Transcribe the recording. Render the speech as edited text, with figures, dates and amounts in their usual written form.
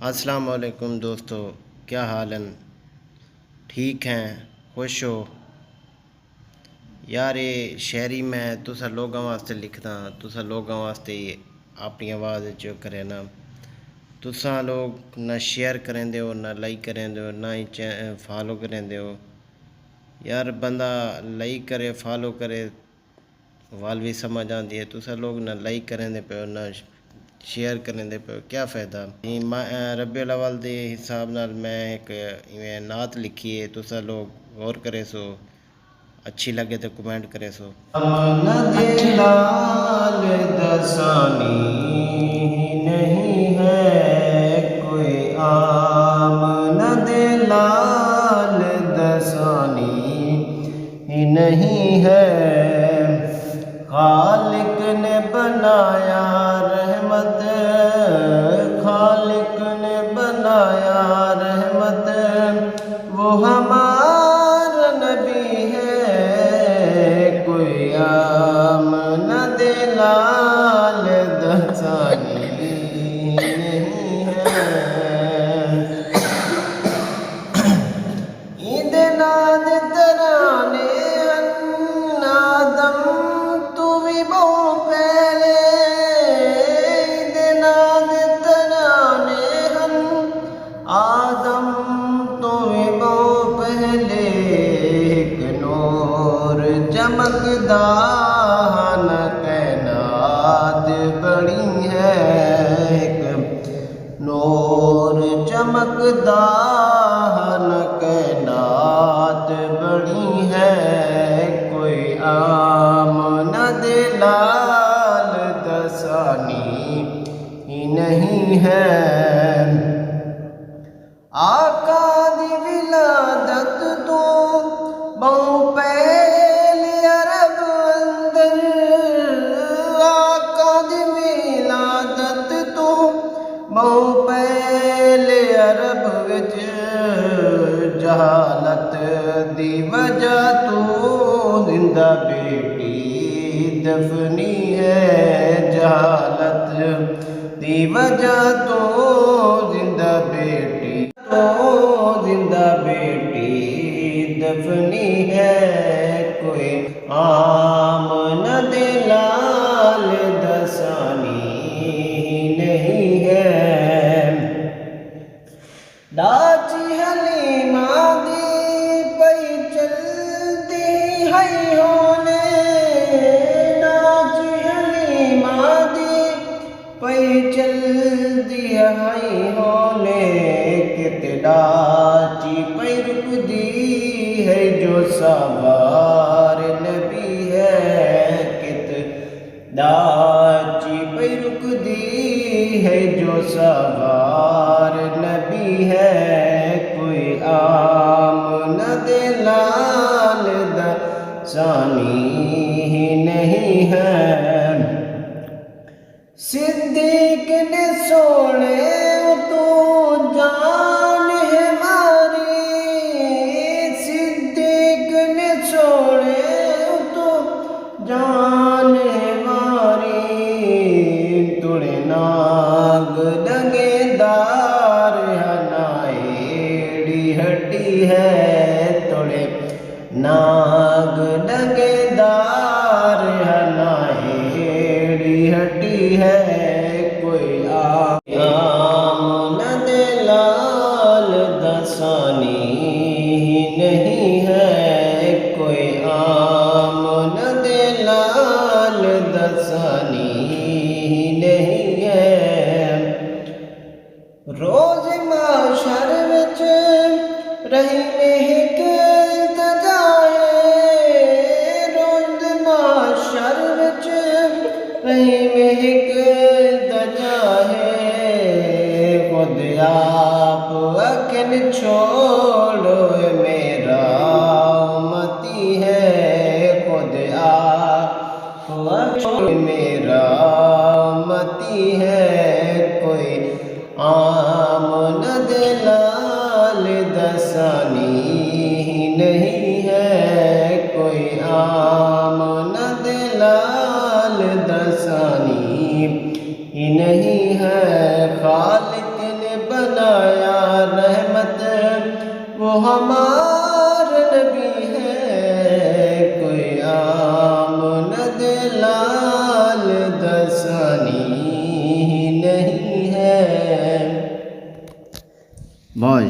السلام علیکم دوستو، کیا حال ہیں؟ ٹھیک ہیں؟ خوش ہو؟ یار یہ شہری میں تسا لوگوں واسطے لکھدا، تسا لوگوں واسطے اپنی آواز جو کرے نا، تسا لوگ نہ شیئر کریں دے ہو، نہ لائک کریں دے ہو، نہ ہی فالو کریں دے ہو۔ یار بندہ لائک کرے فالو کرے وال بھی سمجھ آتی ہے، تسا لوگ نہ لائک کریں دے پہ نہ شیئر کریں دے پہ کیا فائدہ؟ ربیع الاول دے حساب نال میں ایک نعت لکھی ہے، تسا لوگ غور کرے سو، اچھی لگے تو کمنٹ کرے سو۔ لال دسانی نہیں ہے کوئی آمد لال دسانی ہی نہیں ہے، خالق نے بنایا رحمت، خالق نے بنایا رحمت، وہ ہمارا نبی ہے، کوئی آمد لال دسانی نہیں ہے۔ عید ناد ترانے آدم تو بھی بہت پہلے، عید ناد ترانے آدم تو بھی بہت پہلے، ایک نور چمکدا نہ کائنات بڑی ہے، ایک نور چمکدا نہ کائنات بڑی ہے، کوئی آمد لال دسانی ہی نہیں ہے۔ آقا دی ولادت تو بہت پہلے عرب اندر، آقا دی ولادت تو بہت پہلے عرب وچ، جہالت دی وجہ تو زندہ بیٹی دفنی ہے، جہالت دی وجہ تو زندہ بیٹی دفنی ہے، کوئی آمد لال دسانی نہیں ہے۔ ڈاچی حلیمہ دی پئی چلدی ہے ہونے، ڈاچی حلیمہ دی پئی چلدی ہے ہونے، کتے ڈاچی پئی رکدی ہے جو سوار نبی ہے، کتے ڈاچی پئی رکدی ہے جو سوار نبی ہے، کوئی آمد لال دسانی ہی نہیں ہے۔ صدیق نے سونے تو جان ہے ماری، صدیق نے سونے تو جان ہے ماری، تڑے ناگ ڈنگے دار ہنائیڑی ہٹی ہے، تڑے ناگ ڈنگے دار ہنائیڑی ہٹی ہے، کوئی آمد لال دسانی ہی نہیں ہے، کوئی آمد لال دسانی ہی نہیں ہے۔ روز محشر وچ رہی مہک التجا ہے، روز محشر وچ رہی مہک التجا ہے، خود آپ اکن چھوڑو میرا امتی ہے، خود آپ چھوڑو میرا امتی ہے، کوئی آمد لال دسانی ہی نہیں ہے، کوئی آمد لال دسانی ہی نہیں ہے، خالق نے بنایا یا رحمت وہ ہمارا نبی ہے، کوئی آمد لال دسانی نہیں ہے۔ بہت